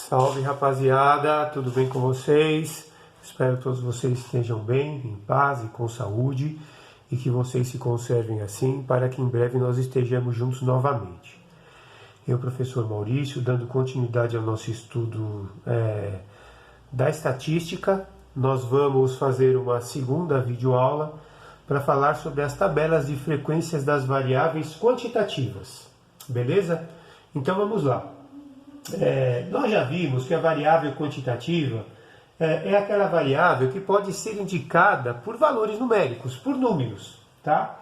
Salve, rapaziada, tudo bem com vocês? Espero que todos vocês estejam bem, em paz e com saúde e que vocês se conservem assim para que em breve nós estejamos juntos novamente. Eu, professor Maurício, dando continuidade ao nosso estudo da estatística, nós vamos fazer uma segunda videoaula para falar sobre as tabelas de frequências das variáveis quantitativas, beleza? Então vamos lá. Nós já vimos que a variável quantitativa é aquela variável que pode ser indicada por valores numéricos, por números, tá?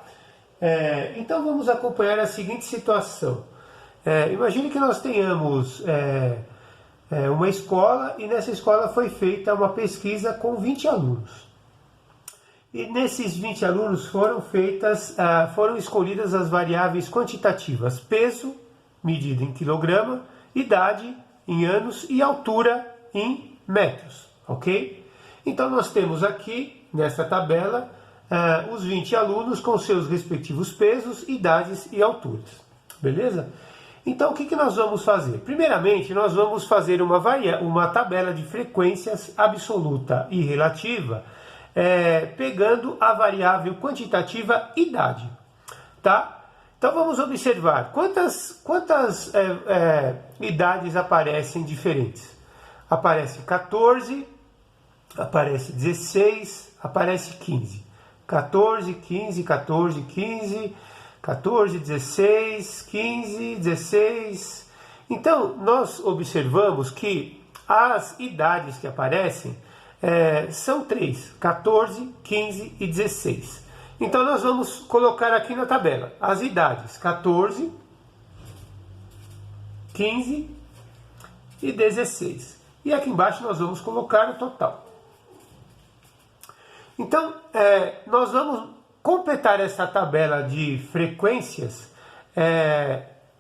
Então vamos acompanhar a seguinte situação. Imagine que nós tenhamos uma escola e nessa escola foi feita uma pesquisa com 20 alunos. E nesses 20 alunos foram escolhidas as variáveis quantitativas: peso, medida em quilograma, idade em anos e altura em metros, ok? Então nós temos aqui, nessa tabela, os 20 alunos com seus respectivos pesos, idades e alturas, beleza? Então o que nós vamos fazer? Primeiramente, nós vamos fazer uma tabela de frequências absoluta e relativa, pegando a variável quantitativa idade, tá? Então vamos observar quantas idades aparecem diferentes. Aparece 14, aparece 16, aparece 15. 14, 15, 14, 15, 14, 16, 15, 16. Então nós observamos que as idades que aparecem são 3, 14, 15 e 16. Então nós vamos colocar aqui na tabela as idades 14, 15 e 16. E aqui embaixo nós vamos colocar o total. Então nós vamos completar essa tabela de frequências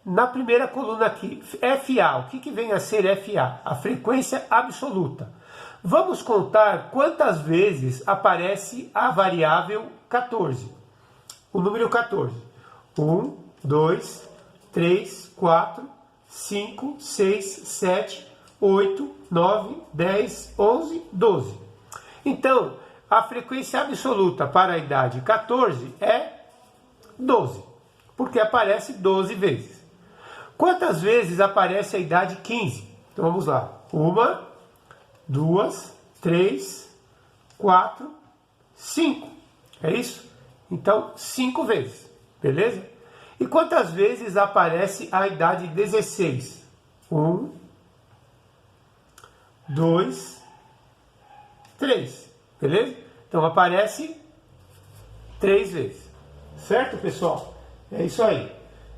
na primeira coluna aqui, FA. O que vem a ser FA? A frequência absoluta. Vamos contar quantas vezes aparece a variável 14. O número 14. 1, 2, 3, 4, 5, 6, 7, 8, 9, 10, 11, 12. Então, a frequência absoluta para a idade 14 é 12, porque aparece 12 vezes. Quantas vezes aparece a idade 15? Então vamos lá. 1, 2, 3, 4, 5. É isso? Então, 5 vezes. Beleza? E quantas vezes aparece a idade 16? 1, 2, 3. Beleza? Então, aparece 3 vezes. Certo, pessoal? É isso aí.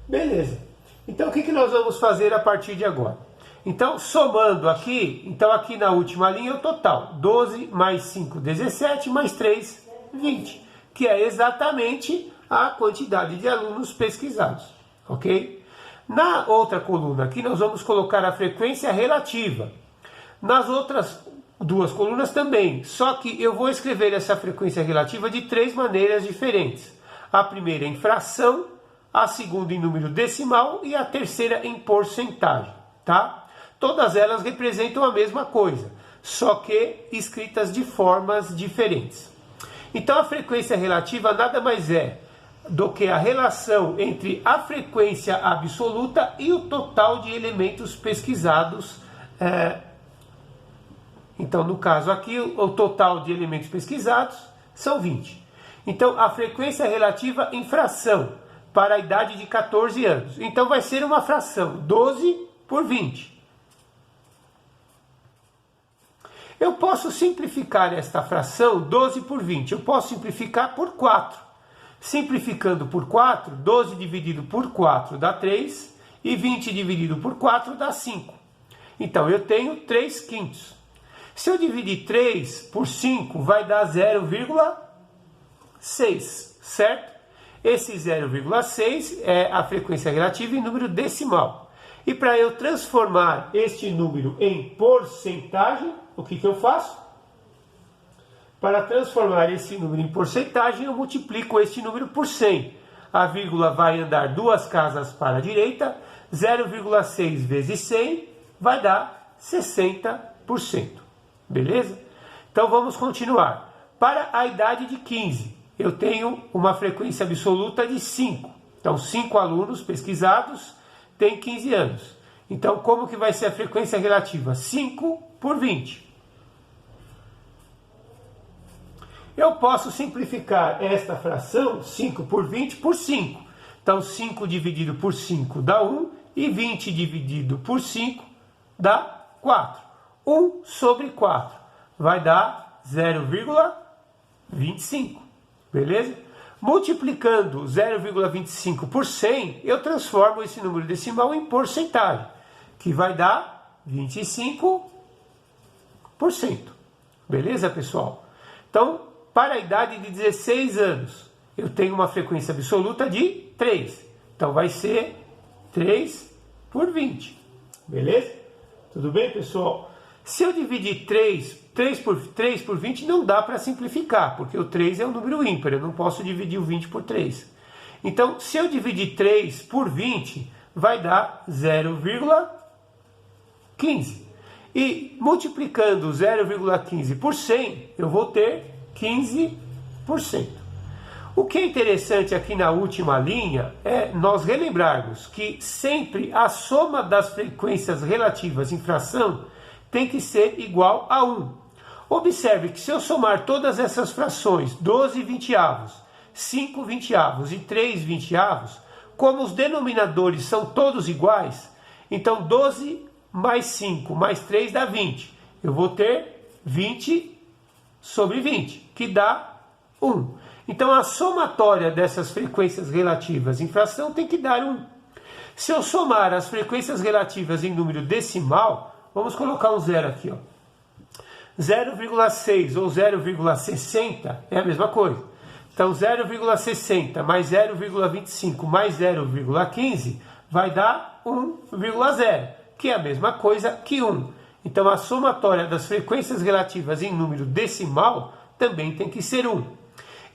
Beleza. Então, o que nós vamos fazer a partir de agora? Então, somando aqui, então aqui na última linha o total. 12 mais 5, 17, mais 3, 20. Que é exatamente a quantidade de alunos pesquisados. Ok? Na outra coluna aqui nós vamos colocar a frequência relativa. Nas outras duas colunas também. Só que eu vou escrever essa frequência relativa de 3 maneiras diferentes. A primeira em fração, a segunda em número decimal e a terceira em porcentagem. Tá? Todas elas representam a mesma coisa, só que escritas de formas diferentes. Então a frequência relativa nada mais é do que a relação entre a frequência absoluta e o total de elementos pesquisados. Então no caso aqui o total de elementos pesquisados são 20. Então a frequência relativa em fração para a idade de 14 anos. Então vai ser uma fração 12 por 20. Eu posso simplificar esta fração 12 por 20. Eu posso simplificar por 4. Simplificando por 4, 12 dividido por 4 dá 3. E 20 dividido por 4 dá 5. Então eu tenho 3 quintos. Se eu dividir 3 por 5 vai dar 0,6. Certo? Esse 0,6 é a frequência relativa em número decimal. E para eu transformar este número em porcentagem, o que eu faço? Para transformar esse número em porcentagem, eu multiplico este número por 100. A vírgula vai andar 2 casas para a direita, 0,6 vezes 100 vai dar 60%. Beleza? Então vamos continuar. Para a idade de 15, eu tenho uma frequência absoluta de 5. Então 5 alunos pesquisados têm 15 anos. Então como que vai ser a frequência relativa? 5 por 20. Eu posso simplificar esta fração, 5 por 20, por 5. Então 5 dividido por 5 dá 1 e 20 dividido por 5 dá 4. 1 sobre 4 vai dar 0,25. Beleza? Multiplicando 0,25 por 100, eu transformo esse número decimal em porcentagem, que vai dar 25%. Beleza, pessoal? Então, para a idade de 16 anos, eu tenho uma frequência absoluta de 3. Então, vai ser 3 por 20. Beleza? Tudo bem, pessoal? Se eu dividir 3 por 20, não dá para simplificar, porque o 3 é um número ímpar, eu não posso dividir o 20 por 3. Então, se eu dividir 3 por 20, vai dar 0,15. E multiplicando 0,15 por 100, eu vou ter 15%. O que é interessante aqui na última linha é nós relembrarmos que sempre a soma das frequências relativas em fração tem que ser igual a 1. Observe que se eu somar todas essas frações, 12 vinteavos, 5 vinteavos e 3 vinteavos, como os denominadores são todos iguais, então 12 mais 5 mais 3 dá 20. Eu vou ter 20 sobre 20, que dá 1. Então a somatória dessas frequências relativas em fração tem que dar 1. Se eu somar as frequências relativas em número decimal, vamos colocar um zero aqui, ó. 0,6 ou 0,60 é a mesma coisa. Então 0,60 mais 0,25 mais 0,15 vai dar 1,0, que é a mesma coisa que 1. Então a somatória das frequências relativas em número decimal também tem que ser 1.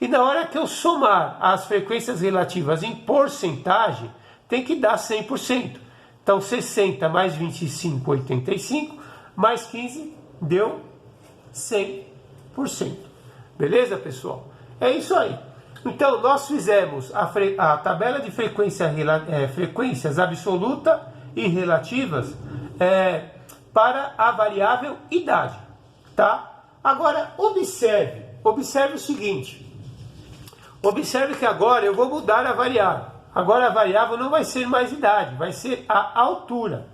E na hora que eu somar as frequências relativas em porcentagem, tem que dar 100%. Então 60 mais 25, 85, mais 15 deu 100%. Beleza, pessoal? É isso aí. Então nós fizemos a tabela de frequências absoluta e relativas para a variável idade, tá? Agora observe o seguinte. Observe que agora eu vou mudar a variável. Agora a variável não vai ser mais idade, vai ser a altura.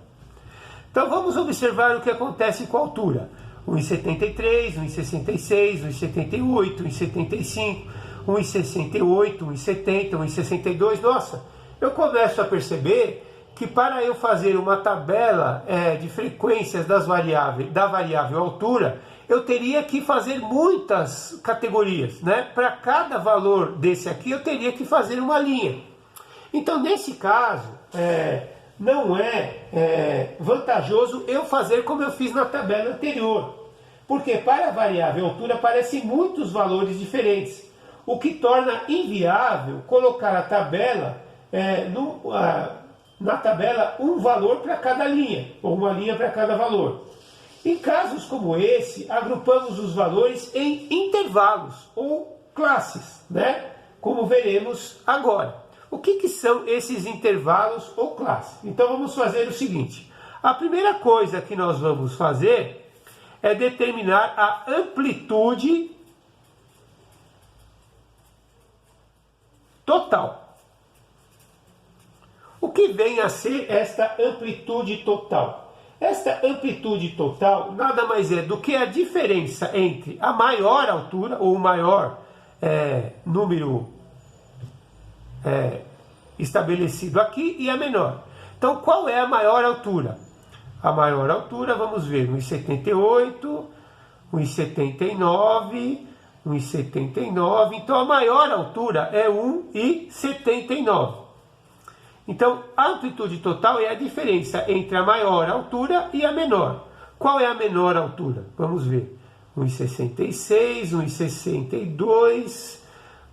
Então vamos observar o que acontece com a altura. 1,73, 1,66, 1,78, 1,75, 1,68, 1,70, 1,62. Nossa, eu começo a perceber que para eu fazer uma tabela de frequências da variável altura, eu teria que fazer muitas categorias, né? Para cada valor desse aqui, eu teria que fazer uma linha. Então, nesse caso, não é vantajoso eu fazer como eu fiz na tabela anterior. Porque para a variável altura aparecem muitos valores diferentes, o que torna inviável colocar a tabela na tabela um valor para cada linha, ou uma linha para cada valor. Em casos como esse, agrupamos os valores em intervalos ou classes, né? Como veremos agora. O que são esses intervalos ou classes? Então vamos fazer o seguinte. A primeira coisa que nós vamos fazer é determinar a amplitude total. O que vem a ser esta amplitude total? Esta amplitude total nada mais é do que a diferença entre a maior altura, ou o maior número estabelecido aqui, e a menor. Então, qual é a maior altura? A maior altura, vamos ver, 1,78, 1,79, 1,79. Então, a maior altura é 1,79. Então, a amplitude total é a diferença entre a maior altura e a menor. Qual é a menor altura? Vamos ver. 1,66, 1,62,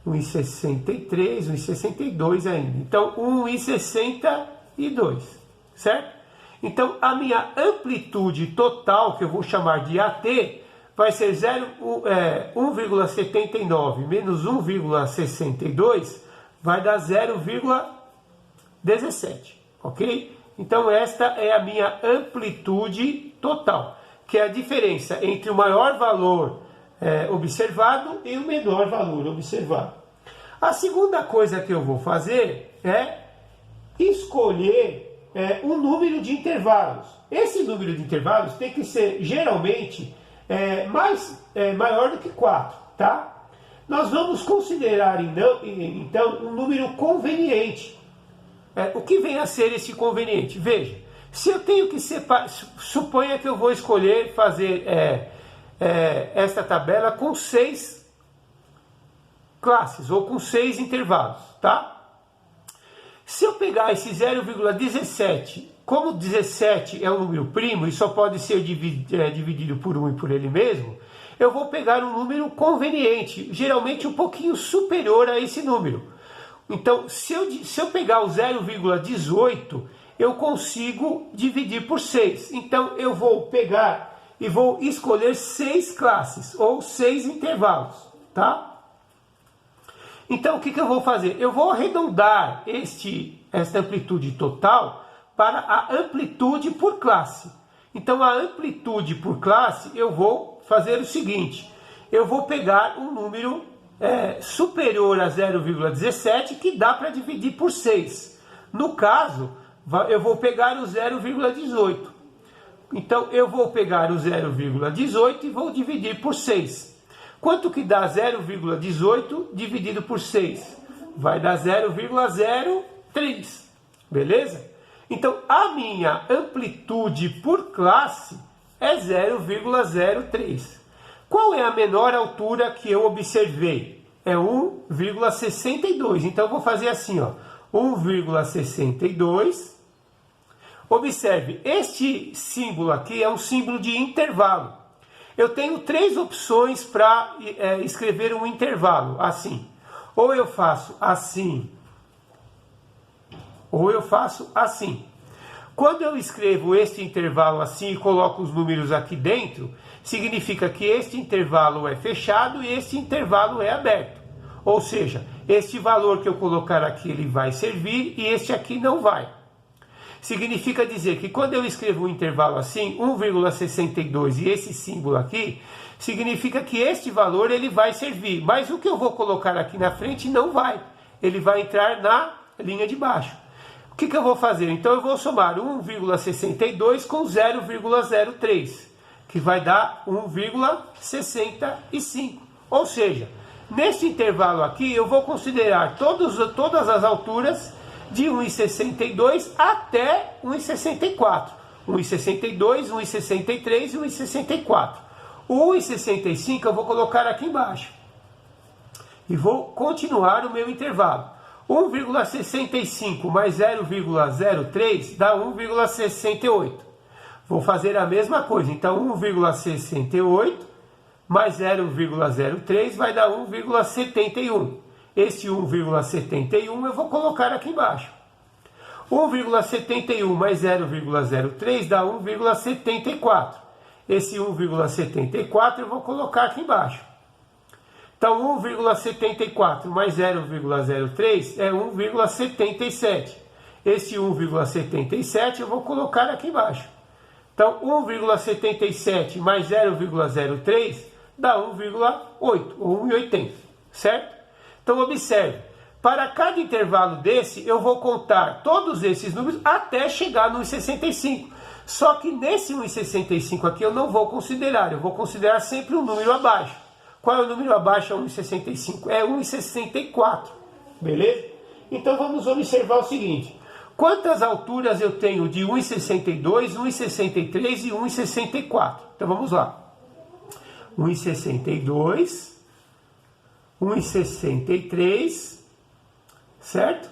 1,63, 1,62 ainda. Então, 1,62, certo? Então, a minha amplitude total, que eu vou chamar de AT, vai ser 1,79 menos 1,62, vai dar 0,17, ok? Então, esta é a minha amplitude total, que é a diferença entre o maior valor observado e o menor valor observado. A segunda coisa que eu vou fazer é escolher um número de intervalos. Esse número de intervalos tem que ser, geralmente, maior do que 4, tá? Nós vamos considerar, então, um número conveniente. O que vem a ser esse conveniente? Veja, se eu tenho que separar, suponha que eu vou escolher fazer esta tabela com 6 classes, ou com 6 intervalos, tá? Se eu pegar esse 0,17, como 17 é um número primo e só pode ser dividido por 1 e por ele mesmo, eu vou pegar um número conveniente, geralmente um pouquinho superior a esse número. Então, se eu pegar o 0,18, eu consigo dividir por 6. Então, eu vou pegar e vou escolher 6 classes, ou 6 intervalos, tá? Então, o que eu vou fazer? Eu vou arredondar esta amplitude total para a amplitude por classe. Então, a amplitude por classe, eu vou fazer o seguinte. Eu vou pegar um número superior a 0,17, que dá para dividir por 6. No caso, eu vou pegar o 0,18. Então, eu vou pegar o 0,18 e vou dividir por 6. Quanto que dá 0,18 dividido por 6? Vai dar 0,03, beleza? Então, a minha amplitude por classe é 0,03. Qual é a menor altura que eu observei? É 1,62. Então, eu vou fazer assim, ó, 1,62. Observe, este símbolo aqui é um símbolo de intervalo. Eu tenho 3 opções para escrever um intervalo, assim. Ou eu faço assim, ou eu faço assim. Quando eu escrevo este intervalo assim e coloco os números aqui dentro, significa que este intervalo é fechado e este intervalo é aberto. Ou seja, este valor que eu colocar aqui, ele vai servir e este aqui não vai. Significa dizer que quando eu escrevo um intervalo assim, 1,62 e esse símbolo aqui, significa que este valor ele vai servir. Mas o que eu vou colocar aqui na frente não vai. Ele vai entrar na linha de baixo. O que eu vou fazer? Então eu vou somar 1,62 com 0,03, que vai dar 1,65. Ou seja, neste intervalo aqui eu vou considerar todas as alturas de 1,62 até 1,64. 1,62, 1,63 e 1,64. O 1,65 eu vou colocar aqui embaixo. E vou continuar o meu intervalo. 1,65 mais 0,03 dá 1,68. Vou fazer a mesma coisa. Então, 1,68 mais 0,03 vai dar 1,71. Este 1,71 eu vou colocar aqui embaixo. 1,71 mais 0,03 dá 1,74. Esse 1,74 eu vou colocar aqui embaixo. Então, 1,74 mais 0,03 é 1,77. Esse 1,77 eu vou colocar aqui embaixo. Então, 1,77 mais 0,03 dá 1,8 ou 1,80, certo? Então, observe, para cada intervalo desse, eu vou contar todos esses números até chegar no 1,65. Só que nesse 1,65 aqui eu não vou considerar, eu vou considerar sempre um número abaixo. Qual é o número abaixo a 1,65? É 1,64, beleza? Então, vamos observar o seguinte. Quantas alturas eu tenho de 1,62, 1,63 e 1,64? Então, vamos lá. 1,62... 1,63, certo?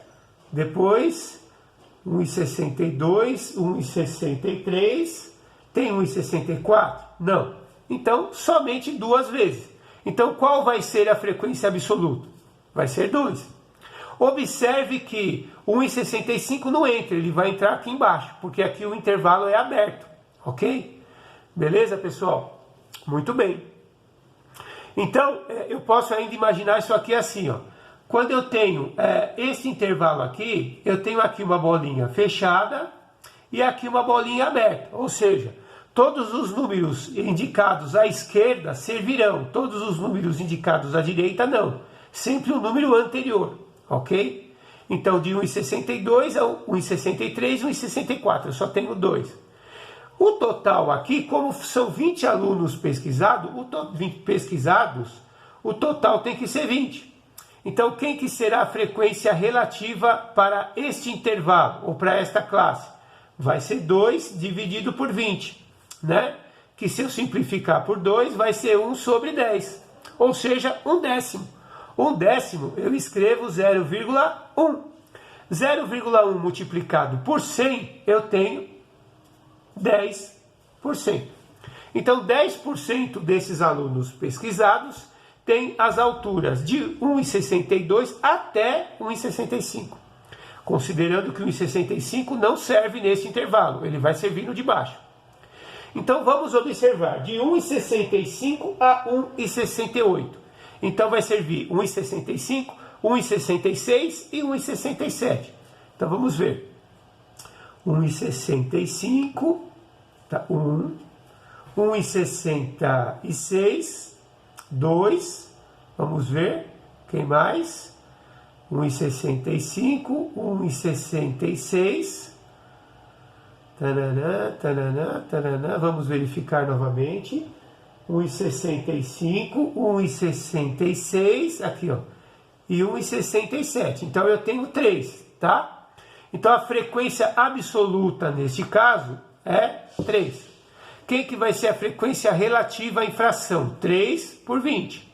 Depois, 1,62, 1,63, tem 1,64? Não. Então, somente 2 vezes. Então, qual vai ser a frequência absoluta? Vai ser 2. Observe que 1,65 não entra, ele vai entrar aqui embaixo, porque aqui o intervalo é aberto, ok? Beleza, pessoal? Muito bem. Então, eu posso ainda imaginar isso aqui assim, ó. Quando eu tenho esse intervalo aqui, eu tenho aqui uma bolinha fechada e aqui uma bolinha aberta, ou seja, todos os números indicados à esquerda servirão, todos os números indicados à direita não, sempre o número anterior, ok? Então de 1,62 a 1,63, 1,64, eu só tenho 2. O total aqui, como são 20 alunos pesquisados, o total tem que ser 20. Então quem que será a frequência relativa para este intervalo, ou para esta classe? Vai ser 2 dividido por 20, né? Que se eu simplificar por 2, vai ser 1 sobre 10, ou seja, 1/10. 1/10 eu escrevo 0,1. 0,1 multiplicado por 100, eu tenho 10%. Então 10% desses alunos pesquisados têm as alturas de 1,62 até 1,65. Considerando que o 1,65 não serve nesse intervalo, ele vai servir no de baixo. Então vamos observar, de 1,65 a 1,68. Então vai servir 1,65, 1,66 e 1,67. Então vamos ver. 1,65, tá, 1,66, 2, vamos ver, quem mais? 1,65, 1,66, tananã, tananã, tananã, vamos verificar novamente, 1,65, 1,66, aqui ó, e 1,67, então eu tenho 3, tá? Então a frequência absoluta neste caso é 3. Quem que vai ser a frequência relativa à infração? 3 por 20.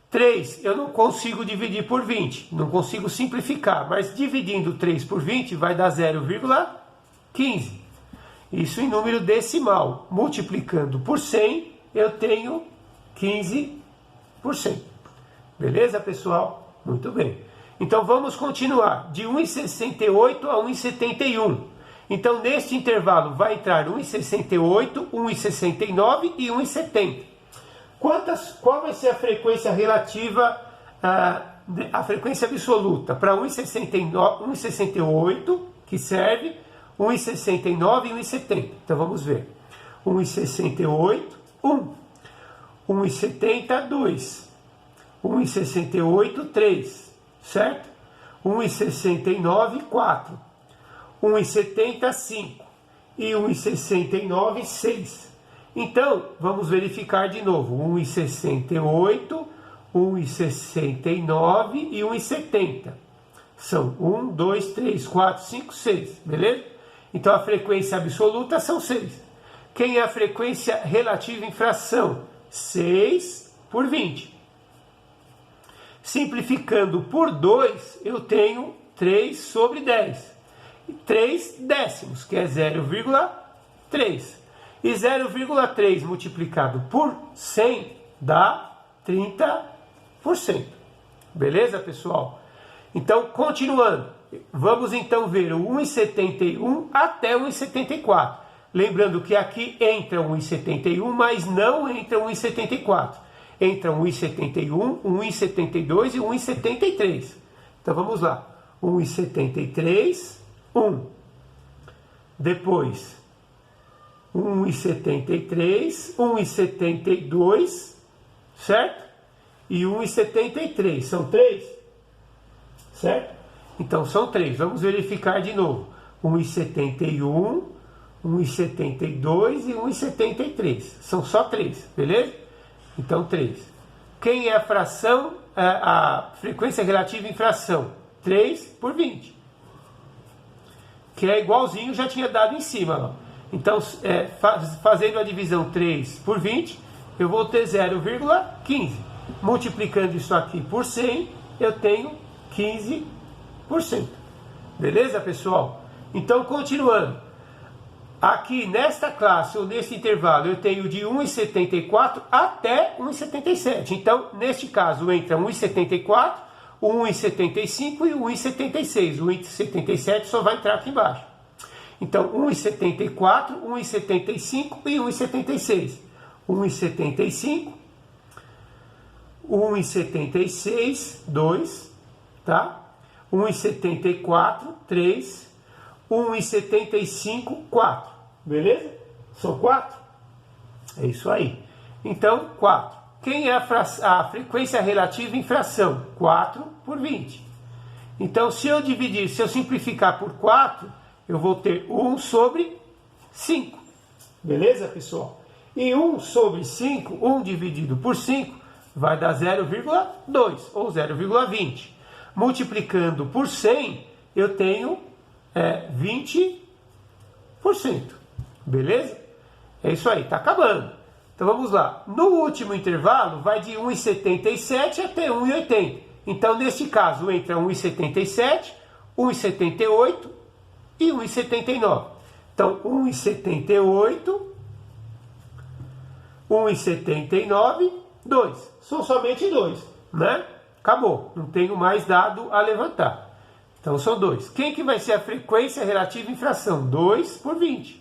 3 eu não consigo dividir por 20, não consigo simplificar, mas dividindo 3 por 20 vai dar 0,15. Isso em número decimal. Multiplicando por 100, eu tenho 15%. Beleza, pessoal? Muito bem. Então vamos continuar. De 1,68 a 1,71. Então neste intervalo vai entrar 1,68, 1,69 e 1,70. Qual vai ser a frequência relativa, a frequência absoluta? Para 1,68, que serve, 1,69 e 1,70. Então vamos ver. 1,68, 1. 1,70, 2. 1,68, 3. Certo? 1,69, 4. 1,70, 5. E 1,69, 6. Então, vamos verificar de novo, 1,68, 1,69 e 1,70. São 1, 2, 3, 4, 5, 6, beleza? Então, a frequência absoluta são 6. Quem é a frequência relativa em fração? 6 por 20. Simplificando por 2, eu tenho 3 sobre 10. 3 décimos, que é 0,3. E 0,3 multiplicado por 100 dá 30%. Beleza, pessoal? Então, continuando. Vamos então ver o 1,71 até 1,74. Lembrando que aqui entra 1,71, mas não entra 1,74. Entra 1,71, 1,72 e 1,73. Então, vamos lá. 1,73, 1. Depois 1,73, 1,72, certo? E 1,73, são 3, certo? Então são 3, vamos verificar de novo. 1,71, 1,72 e 1,73, são só 3, beleza? Então 3. Quem é a fração, a frequência relativa em fração? 3 por 20. Que é igualzinho, já tinha dado em cima, ó. Então, fazendo a divisão 3 por 20, eu vou ter 0,15. Multiplicando isso aqui por 100, eu tenho 15%. Beleza, pessoal? Então, continuando. Aqui, nesta classe, ou nesse intervalo, eu tenho de 1,74 até 1,77. Então, neste caso, entra 1,74, o 1,75 e o 1,76. O 1,77 só vai entrar aqui embaixo. Então, 1,74, 1,75 e 1,76. 1,75, 1,76, 2, tá? 1,74, 3, 1,75, 4. Beleza? São 4? É isso aí. Então, 4. Quem é a frequência relativa em fração? 4 por 20. Então, se eu simplificar por 4, eu vou ter 1 sobre 5. Beleza, pessoal? E 1 sobre 5, 1 dividido por 5, vai dar 0,2 ou 0,20. Multiplicando por 100, eu tenho 20%. Beleza? É isso aí, está acabando. Então vamos lá. No último intervalo, vai de 1,77 até 1,80. Então, neste caso, entra 1,77, 1,78 e 1,79. Então, 1,78, 1,79, 2. São somente 2, né? Acabou. Não tenho mais dado a levantar. Então, são 2. Quem que vai ser a frequência relativa em fração? 2 por 20.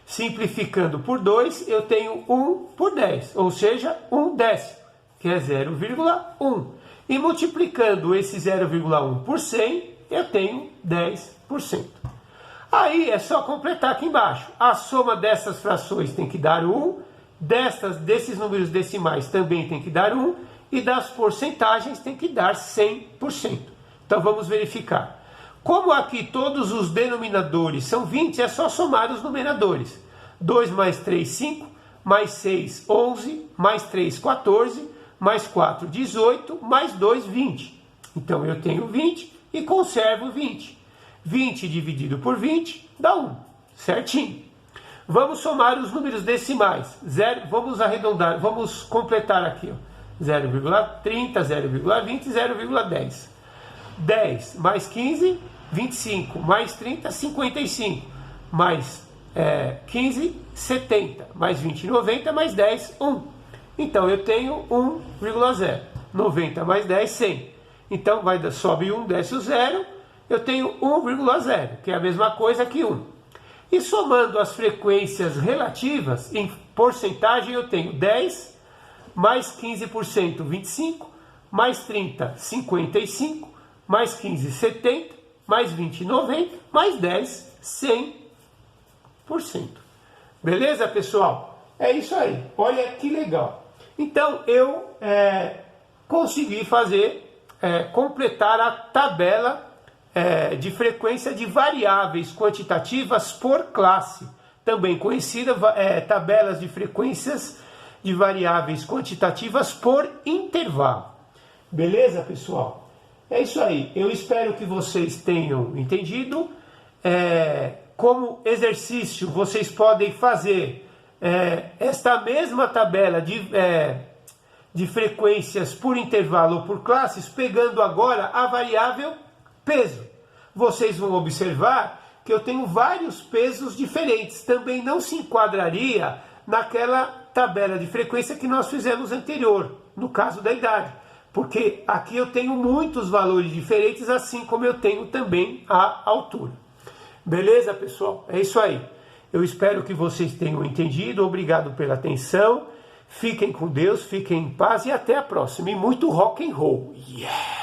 Simplificando por 2, eu tenho 1 por 10, ou seja, 1 décimo, que é 0,1. E multiplicando esse 0,1 por 100, eu tenho 10%. Aí é só completar aqui embaixo. A soma dessas frações tem que dar 1, desses números decimais também tem que dar 1, e das porcentagens tem que dar 100%. Então vamos verificar. Como aqui todos os denominadores são 20, é só somar os numeradores. 2 mais 3, 5, mais 6, 11, mais 3, 14, mais 4, 18, mais 2, 20. Então eu tenho 20 e conservo 20. 20 dividido por 20 dá 1, certinho. Vamos somar os números decimais. Vamos arredondar, vamos completar aqui. 0,30, 0,20, 0,10. 10 mais 15, 25, mais 30, 55, mais 15, 70, mais 20, 90, mais 10, 1. Então eu tenho 1,0. 90 mais 10, 100. Então sobe 1, desce o 0, eu tenho 1,0, que é a mesma coisa que 1. E somando as frequências relativas, em porcentagem eu tenho 10, mais 15%, 25, mais 30, 55, mais 15, 70, mais 20, 90, mais 10, 100%. Beleza, pessoal? É isso aí. Olha que legal. Então, eu consegui completar a tabela de frequência de variáveis quantitativas por classe. Também conhecida tabelas de frequências de variáveis quantitativas por intervalo. Beleza, pessoal? É isso aí. Eu espero que vocês tenham entendido. Como exercício, vocês podem fazer esta mesma tabela de frequências por intervalo ou por classes, pegando agora a variável peso. Vocês vão observar que eu tenho vários pesos diferentes. Também não se enquadraria naquela tabela de frequência que nós fizemos anterior, no caso da idade. Porque aqui eu tenho muitos valores diferentes, assim como eu tenho também a altura. Beleza, pessoal? É isso aí. Eu espero que vocês tenham entendido. Obrigado pela atenção. Fiquem com Deus, fiquem em paz e até a próxima. E muito rock and roll. Yeah!